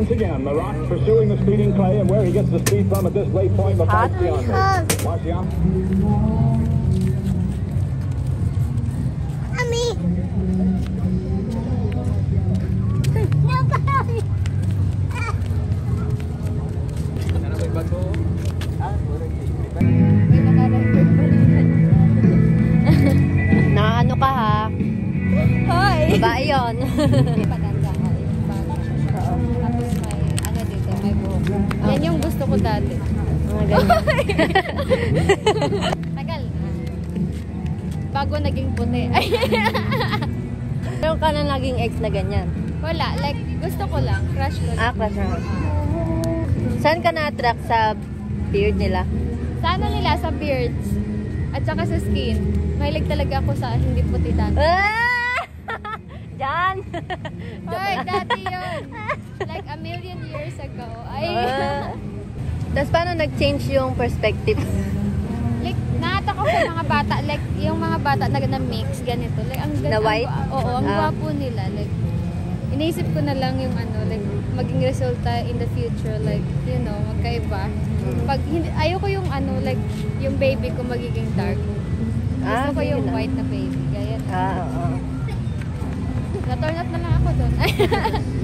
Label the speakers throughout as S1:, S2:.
S1: once again. The Rock pursuing the speeding Clay, and where he gets the speed from at this late point, the fight's beyond me.
S2: Ano ka ha?
S3: Hoy!
S2: Babae yun.
S3: Patanda ka. Tapos may, ano dito, may buhok. Yan yung gusto ko dati.
S2: Mga ganyan.
S3: Tagal na. Bago naging puti.
S2: Meron ka na naging ex na ganyan?
S3: Wala. Like, gusto ko lang. Crush ko lang.
S2: Crush na. Saan ka na-attract sa beard nila?
S3: Sa ano nila? Sa beards. At saka sa skin. Mahilig talaga ako sa hindi puti dati.
S2: Diyan!
S3: Hoy, dati yun. Like a million years ago. Ay.
S2: Tapos paano nag-change yung perspective?
S3: Like, naatak ako sa mga bata. Like, yung mga bata na mix ganito. Like, ang
S2: Na white?
S3: Oo, ang gwapo nila. Like, iniisip ko na lang yung ano, like, maging resulta in the future. Like, you know, magkaiba. Pag, ayoko yung ano, like, yung baby ko magiging dark. Gusto ko yung white na baby. Gaya na.
S2: Oo.
S3: Na-turn off na lang ako doon.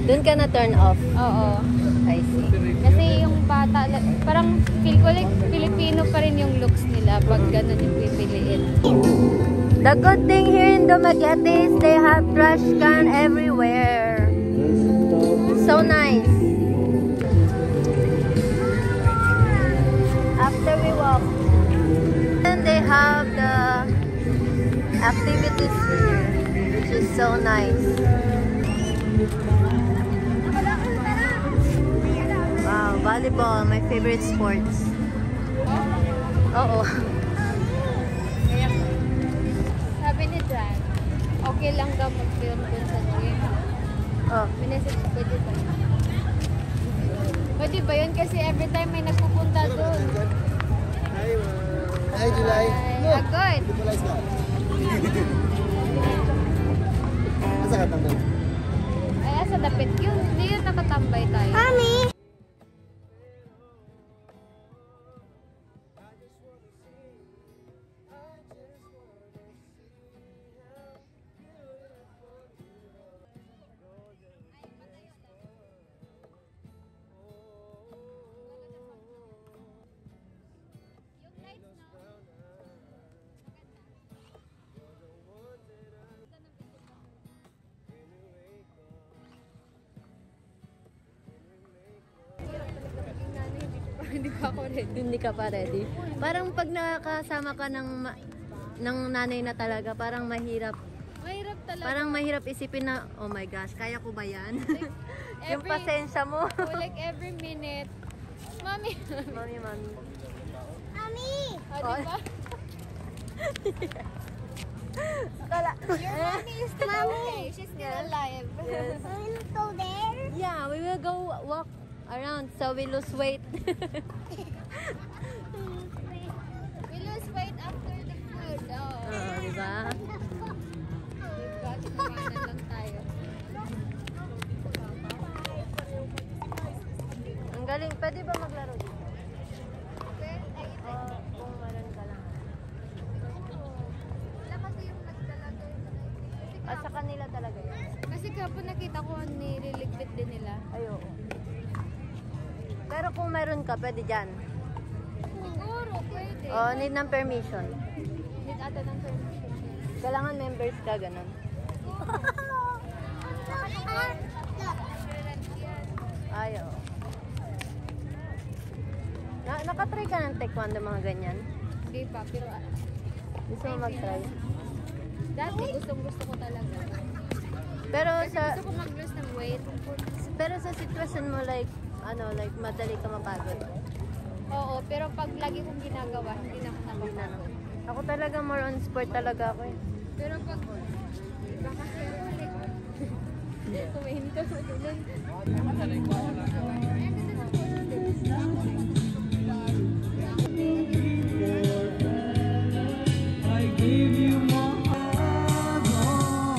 S2: Doon ka na-turn off?
S3: Oo.
S2: I see.
S3: Kasi yung bata, parang feel ko like Filipino pa rin yung looks nila pag gano'n yung pipiliin.
S2: The good thing here in Dumaguete is they have trash can everywhere. So nice. After we walk, and they have the activities here, which is so nice. Wow, volleyball, my favorite sports. Oo.
S3: Sabi ni Jan, okay lang daw mag-film dun sa gym.
S2: Oh.
S3: Minessage ko dito. Pwede ba yun? Kasi every time may nagpupunta dun.
S4: Hi, July.
S3: Agad.
S4: Asa ka tambay?
S3: Ay, asa dapit yun. Hindi yun nakatambay tayo.
S2: Mami!
S3: Hindi pa ako ready.
S2: Hindi ka pa ready. Parang pag nakakasama ka ng nanay na talaga, parang mahirap.
S3: Mahirap talaga.
S2: Parang mahirap isipin na, oh my gosh, kaya ko ba yan?
S3: Like,
S2: yung pasensya mo.
S3: like every minute. Mami.
S2: Mami, mami.
S3: Mami! O,
S2: Oh.
S3: diba?
S2: Your
S3: mommy is still okay. She's still alive.
S2: Yes.
S3: Will you go there?
S2: Yeah, we will go walk around so we lose weight.
S3: We lose weight after the food. Oh.
S2: Diba?
S3: Diba? Kumakain lang tayo.
S2: Ang galing. Pwede ba maglaro dito?
S3: Ay,
S2: Kung meron ka lang.
S3: wala kasi yung nagdalaga yun.
S2: At sa kanila talaga yun.
S3: Kasi kapag nakita ko, nililigpit din nila.
S2: Ayo. Pero kung meron ka, pwede dyan.
S3: Siguro, pwede.
S2: Oh, need ng permission.
S3: Need ata ng permission.
S2: Kailangan members ka, ganun. Ayo. Nakatry ka ng taekwondo, mga ganyan?
S3: Hindi pa, pero
S2: Gusto mo mag-try?
S3: dati gustong-gusto ko talaga.
S2: Pero
S3: Kasi
S2: sa
S3: gusto ko mag-lose ng weight.
S2: sitwasyon mo like madali ka mapagod.
S3: Oo, pero pag lagi kong ginagawa, hindi na ako napapagod.
S2: Ako talaga more on sport talaga ako eh.
S3: Pero pag baka kumahinto mo dun.
S5: I give you my heart, oh.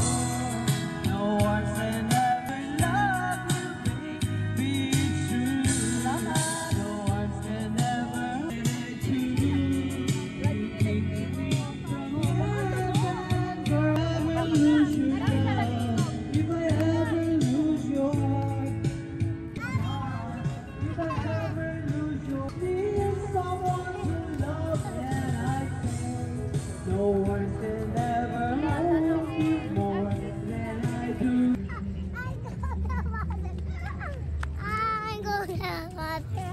S5: No one said never love you, baby.
S4: water.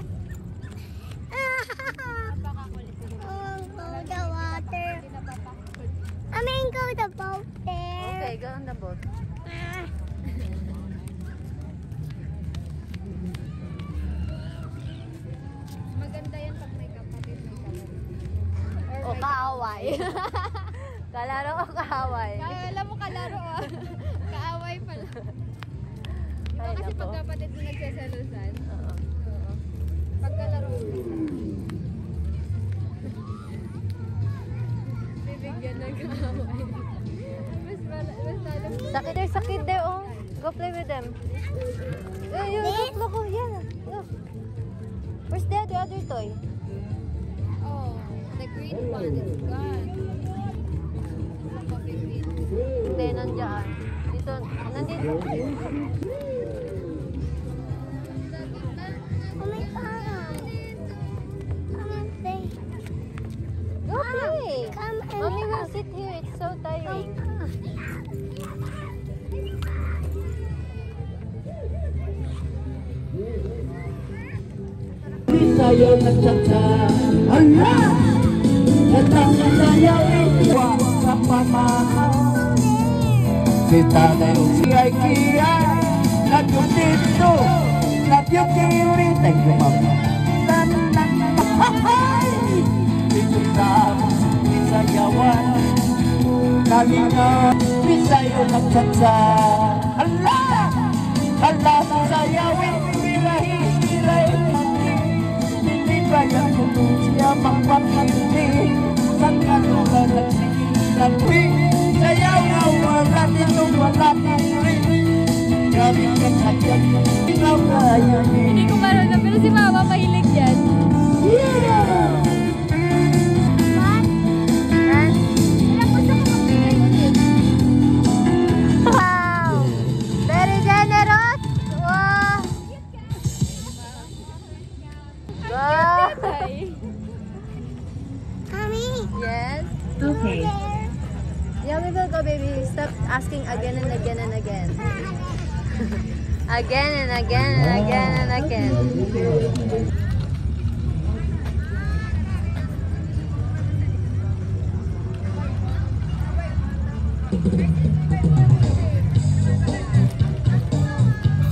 S4: Go the water. I mean, go the boat there.
S2: Okay, go on the boat.
S3: Maganda yan pag may kapatid, may kalaro.
S2: O, kaaway. Kalaro o kaaway?
S3: Alam mo kalaro ah. Kaaway pala. Di ba
S2: Ay,
S3: kasi
S2: nako.
S3: pag kapatid mo nagsasalusan?
S2: Oo.
S3: Oo. Pagkalaro mo. Bibigyan ng kaaway. Mas lalo.
S2: Sakit there, oh. Go play with them. Look, oh, yeah. Look. Where's the other toy?
S3: Oh, the green one is gone. Coffee green.
S2: Hindi, nandiyan. Dito, nandito.
S4: Oh my God. Come and play.
S2: Go play.
S4: Come and
S2: Mommy will sit here. It's so tiring.
S5: Sa'yo nagtsatsa. Hala! Natang sayaw iwa sa pamahal. Si tatay o si Ikea, nagyutito, nagyukiri, thank you, ma'am. Dito sa isayawan, kalinga, sa'yo nagtsatsa. Hala! Hala sa sayawin, birahi, birahi, Bayan kuno siya magpapaliti San kaluga nagsilapi Sayaw na wala dito wala tiri Kami kasagyan Ikaw kaya
S3: Hindi ko marunong, pero si Mama mahilig yan.
S5: Yeah!
S2: Wow! Very generous! Wow! Wow!
S3: Ay.
S4: Mommy.
S2: Yes?
S4: Okay.
S2: Yeah, we will go, baby. Stop asking again and again and again. Again and again and again and again.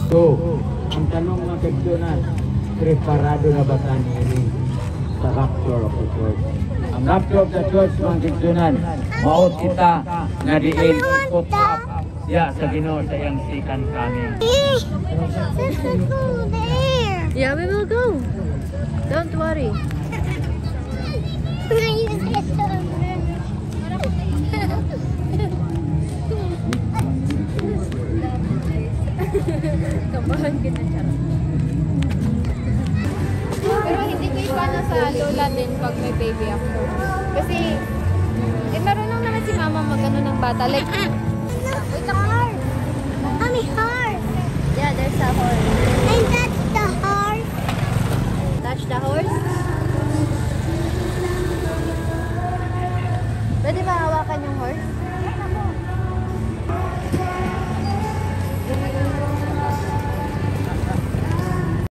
S5: So, ang tanong ng kagdunan, preparado na ba tayo ini sa rapture of the church? Ang rapture of the church mga kagdunan, maot kita na diin put up ya sa Ginoo sa iyang sikan kami.
S4: There's a school there.
S2: Yeah, we will go. Don't worry.
S3: Kabahan ka na siya. Pero hindi ko ipana sa lola din pag may baby ako. Kasi, marunong naman si Mama magano ng bata. Like,
S4: Hard. Mommy, hard.
S2: Yeah, there's